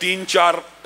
3-4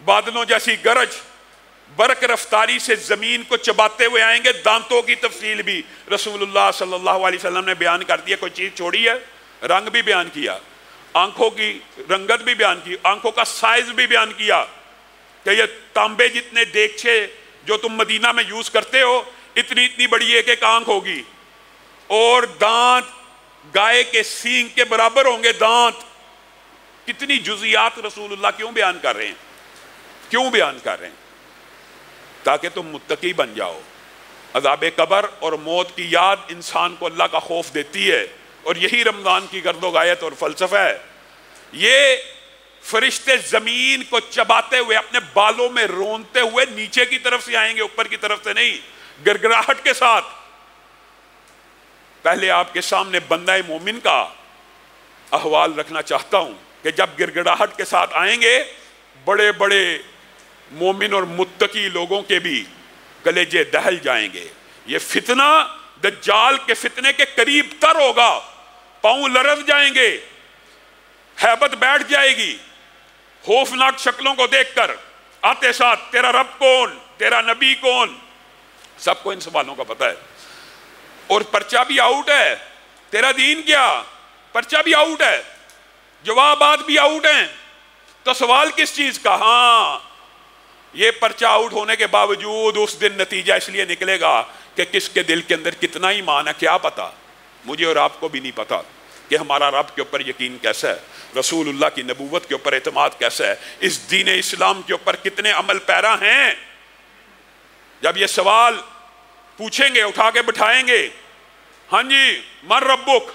بادلوں جیسی گرج برق رفتاری سے زمین کو چباتے ہوئے آئیں گے. دانتوں کی تفصیل بھی رسول اللہ صلی اللہ علیہ وسلم نے بیان کر دیا. کوئی چیز چھوڑی ہے؟ رنگ بھی بیان کیا, آنکھوں کی رنگت بھی بیان کی, آنکھوں کا سائز بھی بیان کیا کہ یہ تانبے جتنے دیگچے جو تم مدینہ میں یوز کرتے ہو اتنی اتنی بڑی ایک ایک آنکھ ہوگی, اور دانت گائے کے سینگ کے برابر ہوں گے دانت. کتنی جزیات رسول اللہ کیوں بیان کر رہے ہیں؟ کیوں بیان کر رہے ہیں؟ تاکہ تم متقی بن جاؤ. عذاب قبر اور موت کی یاد انسان کو اللہ کا خوف دیتی ہے, اور یہی رمضان کی گرد و غایت اور فلسفہ ہے. یہ فرشتے زمین کو چباتے ہوئے اپنے بالوں میں رونتے ہوئے نیچے کی طرف سے آئیں گے, اوپر کی طرف سے نہیں, گڑگڑاہٹ کے ساتھ. پہلے آپ کے سامنے بندہ مومن کا احوال رکھنا چاہتا ہوں کہ جب گڑگڑاہٹ کے ساتھ آئیں گے, بڑے بڑے مومن اور متقی لوگوں کے بھی کلیجے دہل جائیں گے. یہ فتنہ دجال کے فتنے کے قریب تر ہوگا, پاؤں لرز جائیں گے, ہیبت بیٹھ جائے گی. خوفناک شکلوں کو دیکھ کر آتے ساتھ تیرا رب کون, تیرا نبی کون, سب کو ان سوالوں کا پتہ ہے. اور پرچہ بھی آؤٹ ہے, تیرا دین کیا, پرچہ بھی آؤٹ ہے, جوابات بھی آؤٹ ہیں, تو سوال کس چیز کا؟ ہاں, یہ پرچہ آؤٹ ہونے کے باوجود اس دن نتیجہ اس لیے نکلے گا کہ کس کے دل کے اندر کتنا ایمان ہے. کیا پتا, مجھے اور آپ کو بھی نہیں پتا کہ ہمارا رب کے اوپر یقین کیسا ہے, رسول اللہ کی نبوت کے اوپر اعتماد کیسا ہے, اس دین اسلام کے اوپر کتنے عمل پیرا ہیں. جب یہ سوال پوچھیں گے, اٹھا کے بٹھائیں گے, ہاں جی من ربک,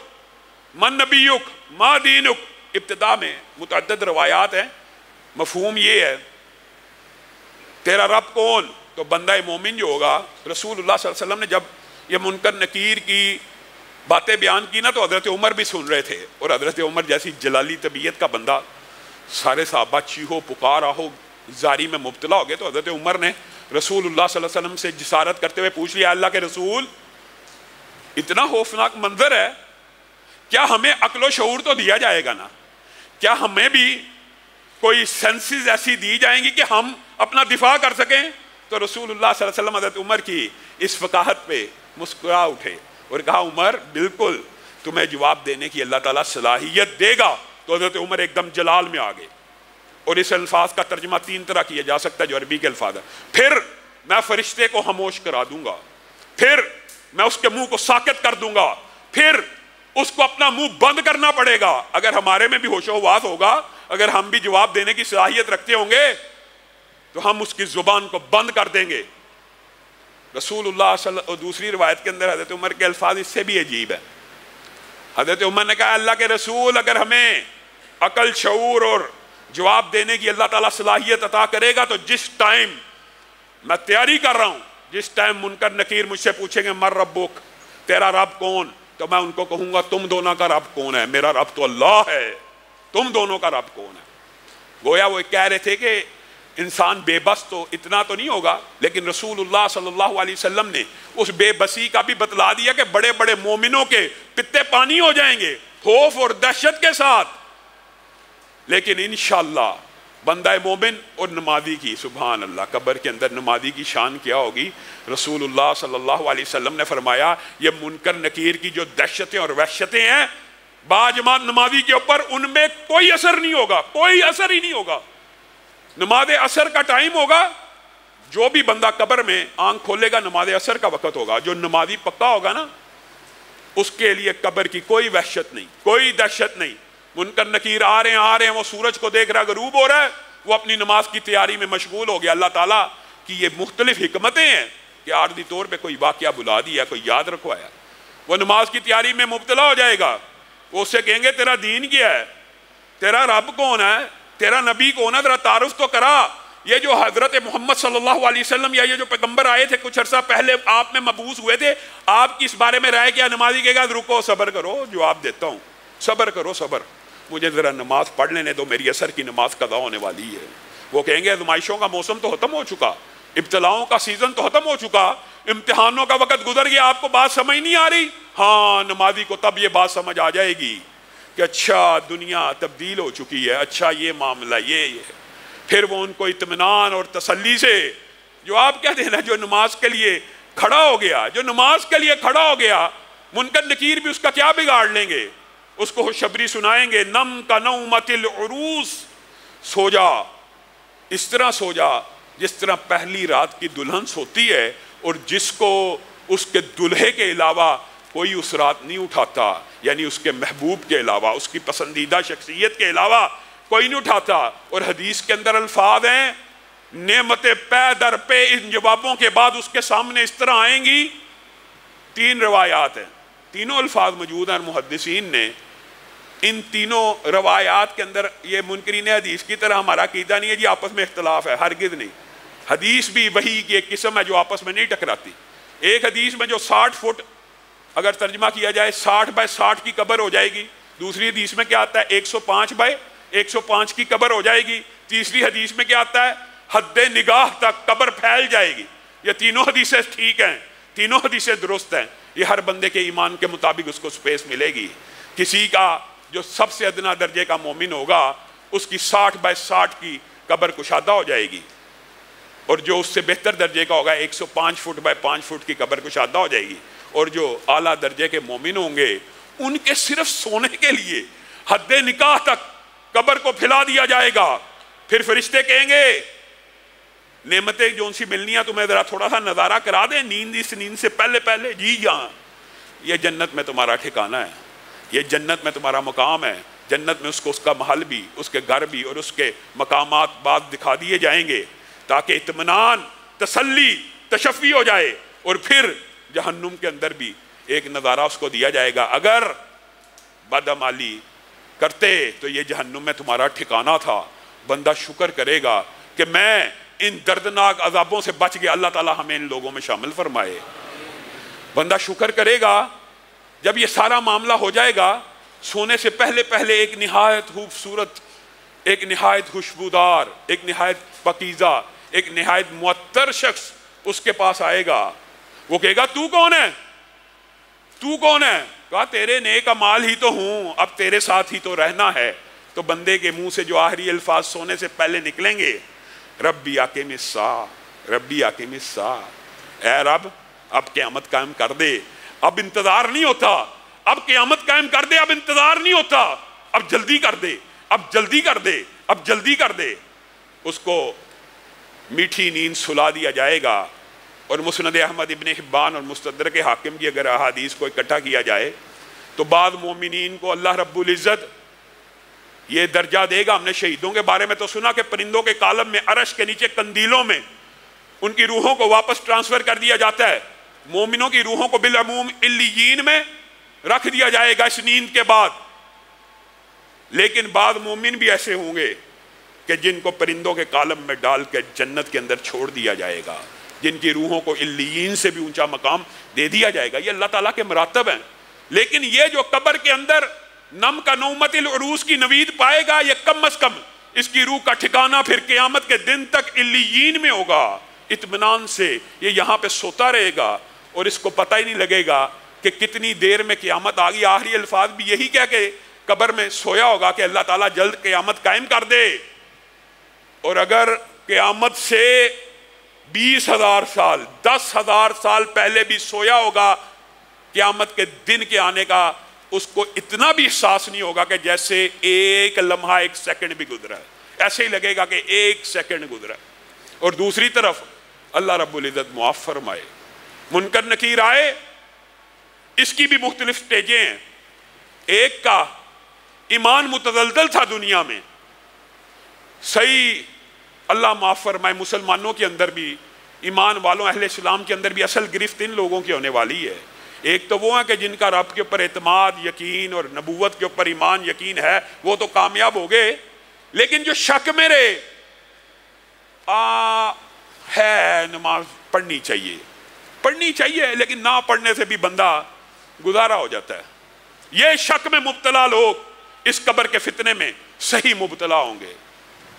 من نبیک, ما دینک, ابتدا میں متعدد روایات ہیں, مفہوم یہ ہے تیرا رب کون, تو بندہ مومن جو ہوگا, رسول اللہ صلی اللہ علیہ وسلم نے جب یہ منکر نکیر کی باتیں بیان کی نا, تو حضرت عمر بھی سن رہے تھے, اور حضرت عمر جیسی جلالی طبیعت کا بندہ, سارے صحابہ چیخو پکار آہو زاری میں مبتلا ہو گئے. تو حضرت عمر نے رسول اللہ صلی اللہ علیہ وسلم سے جسارت کرتے ہوئے پوچھ لیا, اللہ کے رسول اتنا خوفناک منظر ہے, کیا ہمیں عقل و شعور تو دیا جائے گا نا, کیا ہمیں بھی کوئی سینسز ایسی دی جائیں گی کہ ہم اپنا دفاع کر سکیں؟ تو رسول اللہ صلی اللہ علیہ وسلم حضرت عمر کی اس فقاہت پہ مسکرا اٹھے اور کہا, عمر بالکل تمہیں جواب دینے کی اللہ تعالیٰ صلاحیت دے گا. تو حضرت عمر ایک دم جلال میں آ گئے. اور اس الفاظ کا ترجمہ 3 طرح کیا جا سکتا ہے جو عربی کے الفاظ ہیں. پھر میں فرشتے کو خاموش کرا دوں گا, پھر میں اس کے منہ کو ساکت کر دوں گا, پھر اس کو اپنا منہ بند کرنا پڑے گا. اگر ہمارے میں بھی ہوش و حواس ہوگا, اگر ہم بھی جواب دینے کی صلاحیت رکھتے ہوں گے, تو ہم اس کی زبان کو بند کر دیں گے. رسول اللہ صلی اللہ علیہ وسلم, دوسری روایت کے اندر حضرت عمر کے الفاظ اس سے بھی عجیب ہیں. حضرت عمر نے کہا, اللہ کے رسول اگر ہمیں عقل, شعور اور جواب دینے کی اللہ تعالیٰ صلاحیت عطا کرے گا, تو جس ٹائم میں تیاری کر رہا ہوں, جس ٹائم منکر نکیر مجھ سے پوچھیں گے من ربک, تیرا رب کون, تو میں ان کو کہوں گا تم دونوں کا رب کون ہے؟ میرا رب تو اللہ ہے, تم دونوں کا رب کون ہے؟ گویا وہ کہہ رہے تھے کہ انسان بے بس تو اتنا تو نہیں ہوگا, لیکن رسول اللہ صلی اللہ علیہ وسلم نے اس بے بسی کا بھی بتلا دیا کہ بڑے بڑے مومنوں کے پتے پانی ہو جائیں گے خوف اور دہشت کے ساتھ, لیکن انشاءاللہ بندہ مومن اور نمازی کی, سبحان اللہ, قبر کے اندر نمازی کی شان کیا ہوگی. رسول اللہ صلی اللہ علیہ وسلم نے فرمایا, یہ منکر نکیر کی جو دہشتیں اور وحشتیں ہیں باجماعت نمازی کے اوپر, ان میں کوئی اثر نہیں ہوگا, کوئی اثر ہی نہیں ہوگا. نماز اثر کا ٹائم ہوگا, جو بھی بندہ قبر میں آنکھ کھولے گا نماز اثر کا وقت ہوگا. جو نمازی پکا ہوگا نا, اس کے لیے قبر کی کوئی وحشت نہیں, کوئی دہشت نہیں. منکر نکیر آ رہے ہیں, وہ سورج کو دیکھ رہا غروب ہو رہا ہے, وہ اپنی نماز کی تیاری میں مشغول ہو گیا. اللہ تعالیٰ کی یہ مختلف حکمتیں ہیں کہ عارضی طور پہ کوئی واقعہ بلا دیا, کوئی یاد رکھوایا, وہ نماز کی تیاری میں مبتلا ہو جائے گا. وہ اس سے کہیں گے تیرا دین کیا ہے, تیرا رب کون ہے, تیرا نبی کون ہے, ذرا تعارف تو کرا. یہ جو حضرت محمد صلی اللہ علیہ وسلم یا یہ جو پیغمبر آئے تھے کچھ عرصہ پہلے آپ میں مبعوث ہوئے تھے, آپ کی اس بارے میں رائے کیا؟ نمازی کہے گا رکو صبر کرو, جواب دیتا ہوں, صبر کرو, صبر, مجھے ذرا نماز پڑھ لینے دو, میری اثر کی نماز قضا ہونے والی ہے. وہ کہیں گے آزمائشوں کا موسم تو ختم ہو چکا, ابتلاؤں کا سیزن تو ختم ہو چکا, امتحانوں کا وقت گزر گیا, آپ کو بات سمجھ نہیں آ رہی؟ ہاں, نمازی کو تب یہ بات سمجھ آ جائے گی کہ اچھا دنیا تبدیل ہو چکی ہے, اچھا یہ معاملہ یہ پھر وہ ان کو اطمینان اور تسلی سے، جو آپ کہتے ہیں نا جو نماز کے لیے کھڑا ہو گیا، جو نماز کے لیے کھڑا ہو گیا، منکر نکیر بھی اس کا کیا بگاڑ لیں گے، اس کو خوشخبری سنائیں گے، نم کا نومت العروس، سو جا، اس طرح سو جا جس طرح پہلی رات کی دلہن سوتی ہے، اور جس کو اس کے دلہے کے علاوہ کوئی اس رات نہیں اٹھاتا، یعنی اس کے محبوب کے علاوہ، اس کی پسندیدہ شخصیت کے علاوہ کوئی نہیں اٹھاتا۔ اور حدیث کے اندر الفاظ ہیں، نعمتیں پے در پہ ان جوابوں کے بعد اس کے سامنے اس طرح آئیں گی۔ 3 روایات ہیں، تینوں الفاظ موجود ہیں، محدثین نے ان تینوں روایات کے اندر، یہ منکرین حدیث کی طرح ہمارا عقیدہ نہیں ہے جی آپس میں اختلاف ہے، ہرگز نہیں۔ حدیث بھی وحی کی ایک قسم ہے جو آپس میں نہیں ٹکراتی۔ ایک حدیث میں جو 60 فٹ اگر ترجمہ کیا جائے 60 بائی 60 کی قبر ہو جائے گی، دوسری حدیث میں کیا آتا ہے 105 بائی 105 کی قبر ہو جائے گی، تیسری حدیث میں کیا آتا ہے حد نگاہ تک قبر پھیل جائے گی۔ یہ تینوں حدیثیں ٹھیک ہیں، تینوں حدیثیں درست ہیں، یہ ہر بندے کے ایمان کے مطابق اس کو سپیس ملے گی۔ کسی کا جو سب سے ادنا درجے کا مومن ہوگا اس کی 60 بائی 60 کی قبر کشادہ ہو جائے گی، اور جو اس سے بہتر درجے کا ہوگا 105 فٹ بائی 5 فٹ کی قبر کشادہ ہو جائے گی۔ اور جو اعلیٰ درجے کے مومن ہوں گے ان کے صرف سونے کے لیے حد نکاح تک قبر کو پھیلا دیا جائے گا۔ پھر فرشتے کہیں گے نعمتیں جو سی ملنی ہیں تمہیں ذرا تھوڑا سا نظارہ کرا دیں، اس نیند سے پہلے جی جہاں یہ جنت میں تمہارا ٹھکانہ ہے، یہ جنت میں تمہارا مقام ہے، جنت میں اس کو اس کا محل بھی، اس کے گھر بھی اور اس کے مقامات بعد دکھا دیے جائیں گے تاکہ اطمینان، تسلی، تشفی ہو جائے۔ اور پھر جہنم کے اندر بھی ایک نظارہ اس کو دیا جائے گا، اگر بدعمالی کرتے تو یہ جہنم میں تمہارا ٹھکانہ تھا۔ بندہ شکر کرے گا کہ میں ان دردناک عذابوں سے بچ گیا، اللہ تعالی ہمیں ان لوگوں میں شامل فرمائے۔ بندہ شکر کرے گا جب یہ سارا معاملہ ہو جائے گا، سونے سے پہلے ایک نہایت خوبصورت، ایک نہایت خوشبودار، ایک نہایت پاکیزہ، ایک نہایت معطر شخص اس کے پاس آئے گا۔ وہ کہے گا تو کون ہے؟ تو کون ہے؟ کہا تیرے نیک اعمال ہی تو ہوں، اب تیرے ساتھ ہی تو رہنا ہے۔ تو بندے کے منہ سے جو آخری الفاظ سونے سے پہلے نکلیں گے، ربی اقیم الساعہ، ربی اقیم الساعہ، اے رب اب قیامت قائم کر دے، اب انتظار نہیں ہوتا، اب قیامت قائم کر دے، اب انتظار نہیں ہوتا، اب جلدی کر دے، اب جلدی کر دے، اب جلدی کر دے۔ اس کو میٹھی نیند سلا دیا جائے گا۔ اور مسند احمد ابن حبان اور مستدرک حاکم کی اگر احادیث کو اکٹھا کیا جائے تو بعض مومنین کو اللہ رب العزت یہ درجہ دے گا۔ ہم نے شہیدوں کے بارے میں تو سنا کہ پرندوں کے کالم میں، عرش کے نیچے قندیلوں میں ان کی روحوں کو واپس ٹرانسفر کر دیا جاتا ہے۔ مومنوں کی روحوں کو بالعموم علیین میں رکھ دیا جائے گا اس نیند کے بعد۔ لیکن بعض مومن بھی ایسے ہوں گے کہ جن کو پرندوں کے کالم میں ڈال کے جنت کے اندر چھوڑ دیا جائے گا، جن کی روحوں کو علیین سے بھی اونچا مقام دے دیا جائے گا۔ یہ اللہ تعالیٰ کے مراتب ہیں۔ لیکن یہ جو قبر کے اندر نم کا نومت العروس کی نوید پائے گا، یہ کم از کم اس کی روح کا ٹھکانہ پھر قیامت کے دن تک علیین میں ہوگا، اطمینان سے یہ یہاں پہ سوتا رہے گا اور اس کو پتہ ہی نہیں لگے گا کہ کتنی دیر میں قیامت آ گئی۔ آخری الفاظ بھی یہی کہہ کے قبر میں سویا ہوگا کہ اللہ تعالیٰ جلد قیامت قائم کر دے۔ اور اگر قیامت سے 20,000 سال، 10,000 سال پہلے بھی سویا ہوگا، قیامت کے دن کے آنے کا اس کو اتنا بھی احساس نہیں ہوگا کہ جیسے ایک لمحہ، ایک سیکنڈ بھی گزرا ہے، ایسے ہی لگے گا کہ ایک سیکنڈ گزرا ہے۔ اور دوسری طرف اللہ رب العزت معاف فرمائے، منکر نکیر آئے، اس کی بھی مختلف سٹیجیں ہیں۔ ایک کا ایمان متزلزل تھا دنیا میں، صحیح اللہ معاف فرمائے، مسلمانوں کے اندر بھی، ایمان والوں اہل اسلام کے اندر بھی اصل گرفت ان لوگوں کی ہونے والی ہے۔ ایک تو وہ ہے کہ جن کا رب کے اوپر اعتماد، یقین اور نبوت کے اوپر ایمان یقین ہے، وہ تو کامیاب ہو گئے۔ لیکن جو شک میں رہے ہے نماز پڑھنی چاہیے لیکن نہ پڑھنے سے بھی بندہ گزارا ہو جاتا ہے، یہ شک میں مبتلا لوگ اس قبر کے فتنے میں صحیح مبتلا ہوں گے،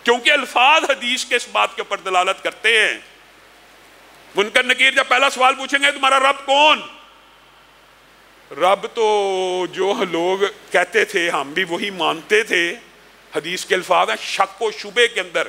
کیونکہ الفاظ حدیث کے اس بات کے اوپر دلالت کرتے ہیں۔ منکر نکیر جب پہلا سوال پوچھیں گے تمہارا رب کون؟ رب تو جو لوگ کہتے تھے ہم بھی وہی مانتے تھے، حدیث کے الفاظ ہیں، شک و شبے کے اندر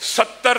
70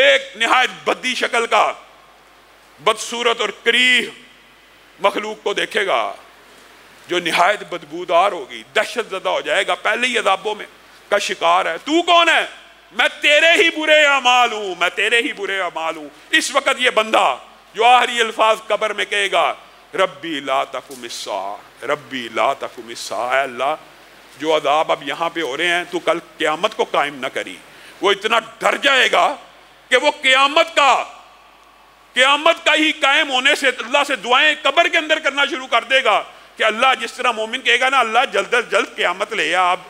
ایک نہایت بدی شکل کا بدصورت اور کریہ مخلوق کو دیکھے گا جو نہایت بدبودار ہوگی، دہشت زدہ ہو جائے گا، پہلے ہی عذابوں میں کا شکار ہے۔ تو کون ہے؟ میں تیرے ہی برے اعمال ہوں، میں تیرے ہی برے اعمال ہوں۔ اس وقت یہ بندہ جو آخری الفاظ قبر میں کہے گا ربی لا تقم الساعہ، ربی لا تقم الساعہ، اے اللہ جو عذاب اب یہاں پہ ہو رہے ہیں تو کل قیامت کو قائم نہ کری۔ وہ اتنا ڈر جائے گا کہ وہ قیامت کا ہی قائم ہونے سے اللہ سے دعائیں قبر کے اندر کرنا شروع کر دے گا کہ اللہ جس طرح مومن کہے گا نا اللہ جلد از جلد قیامت لے آ، اب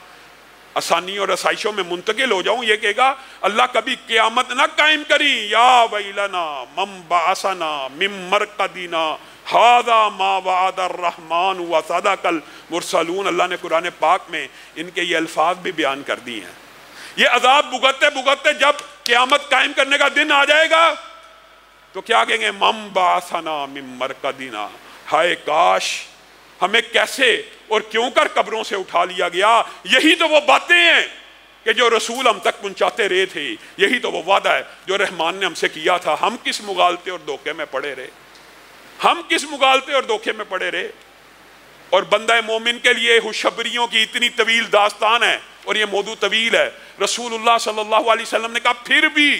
آسانی اور رسائشوں میں منتقل ہو جاؤں، یہ کہے گا اللہ کبھی قیامت نہ قائم کری، یا ویلنا من بعثنا من مرقدنا ھذا ما وعد الرحمن وصدق المرسلون۔ اللہ نے قرآن پاک میں ان کے یہ الفاظ بھی بیان کر دی ہیں۔ یہ عذاب بھگتتے بھگتتے جب قیامت قائم کرنے کا دن آ جائے گا تو کیا کہیں گے؟ من بعثنا من مرقدنا، ہائے کاش ہمیں کیسے اور کیوں کر قبروں سے اٹھا لیا گیا۔ یہی تو وہ باتیں ہیں کہ جو رسول ہم تک پہنچاتے رہے تھے، یہی تو وہ وعدہ ہے جو رحمان نے ہم سے کیا تھا۔ ہم کس مغالطے اور دھوکے میں پڑے رہے، ہم کس مغالطے اور دھوکے میں پڑے رہے۔ اور بندہ مومن کے لیے خوشخبریوں کی اتنی طویل داستان ہے، اور یہ موضوع طویل ہے۔ رسول اللہ صلی اللہ علیہ وسلم نے کہا پھر بھی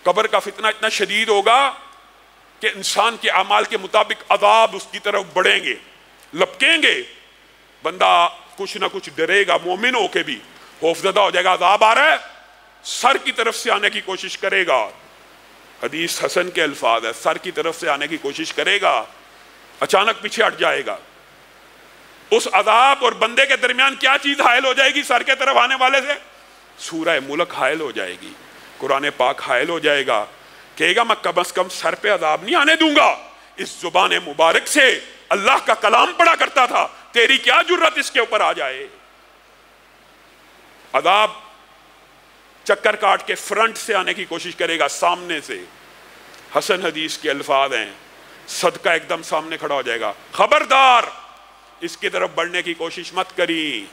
قبر کا فتنہ اتنا شدید ہوگا کہ انسان کے اعمال کے مطابق عذاب اس کی طرف بڑھیں گے، لپکیں گے، بندہ کچھ نہ کچھ ڈرے گا، مومن ہو کے بھی خوفزدہ ہو جائے گا، عذاب آ رہا ہے، سر کی طرف سے آنے کی کوشش کرے گا۔ حدیث حسن کے الفاظ ہے، سر کی طرف سے آنے کی کوشش کرے گا، اچانک پیچھے ہٹ جائے گا۔ اس عذاب اور بندے کے درمیان کیا چیز حائل ہو جائے گی سر کے طرف آنے والے سے؟ سورہ ملک حائل ہو جائے گی، قرآن پاک حائل ہو جائے گا، کہے گا میں کم از کم سر پہ عذاب نہیں آنے دوں گا۔ اس زبان مبارک سے اللہ کا کلام پڑھا کرتا تھا، تیری کیا جرت اس کے اوپر آ جائے۔ عذاب چکر کاٹ کے فرنٹ سے آنے کی کوشش کرے گا، سامنے سے۔ حسن حدیث کے الفاظ ہیں، صدقہ ایک دم سامنے کھڑا ہو جائے گا، خبردار اس کی طرف بڑھنے کی کوشش مت کری۔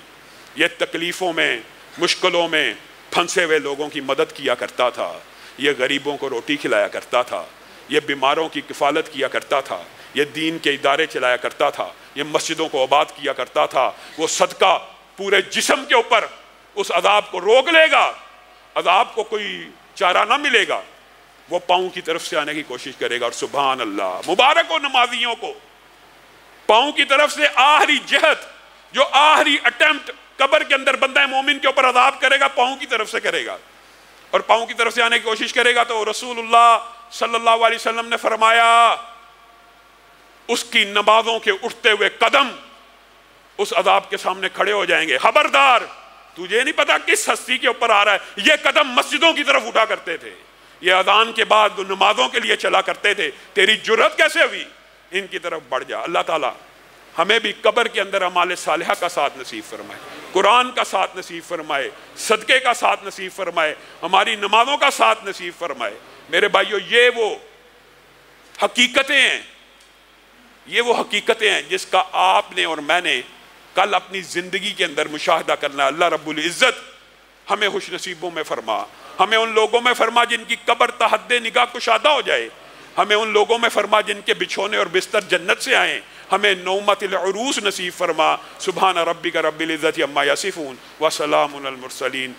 یہ تکلیفوں میں، مشکلوں میں پھنسے ہوئے لوگوں کی مدد کیا کرتا تھا، یہ غریبوں کو روٹی کھلایا کرتا تھا، یہ بیماروں کی کفالت کیا کرتا تھا، یہ دین کے ادارے چلایا کرتا تھا، یہ مسجدوں کو آباد کیا کرتا تھا۔ وہ صدقہ پورے جسم کے اوپر اس عذاب کو روک لے گا، عذاب کو کوئی چارہ نہ ملے گا، وہ پاؤں کی طرف سے آنے کی کوشش کرے گا۔ اور سبحان اللہ، مبارک ہو نمازیوں کو، پاؤں کی طرف سے آخری جہد، جو آخری اٹیمپٹ قبر کے اندر بندہ مومن کے اوپر عذاب کرے گا، پاؤں کی طرف سے کرے گا، اور پاؤں کی طرف سے آنے کی کوشش کرے گا۔ تو رسول اللہ صلی اللہ علیہ وسلم نے فرمایا اس کی نمازوں کے اٹھتے ہوئے قدم اس عذاب کے سامنے کھڑے ہو جائیں گے۔ خبردار، تجھے نہیں پتا کس ہستی کے اوپر آ رہا ہے۔ یہ قدم مسجدوں کی طرف اٹھا کرتے تھے، یہ اذان کے بعد نمازوں کے لیے چلا کرتے تھے، تیری جرت کیسے ہوئی؟ ان کی طرف بڑھ جا۔ اللہ تعالیٰ ہمیں بھی قبر کے اندر اعمال صالحہ کا ساتھ نصیب فرمائے، قرآن کا ساتھ نصیب فرمائے، صدقے کا ساتھ نصیب فرمائے، ہماری نمازوں کا ساتھ نصیب فرمائے۔ میرے بھائیو، یہ وہ حقیقتیں ہیں، یہ وہ حقیقتیں ہیں جس کا آپ نے اور میں نے کل اپنی زندگی کے اندر مشاہدہ کرنا ہے۔ اللہ رب العزت ہمیں خوش نصیبوں میں فرما، ہمیں ان لوگوں میں فرما جن کی قبر تحد نگاہ کشادہ ہو جائے، ہمیں ان لوگوں میں فرما جن کے بچھونے اور بستر جنت سے آئیں، ہمیں نومت العروس نصیب فرما۔ سبحان ربک رب العزت عما یصفون وسلام علی المرسلین۔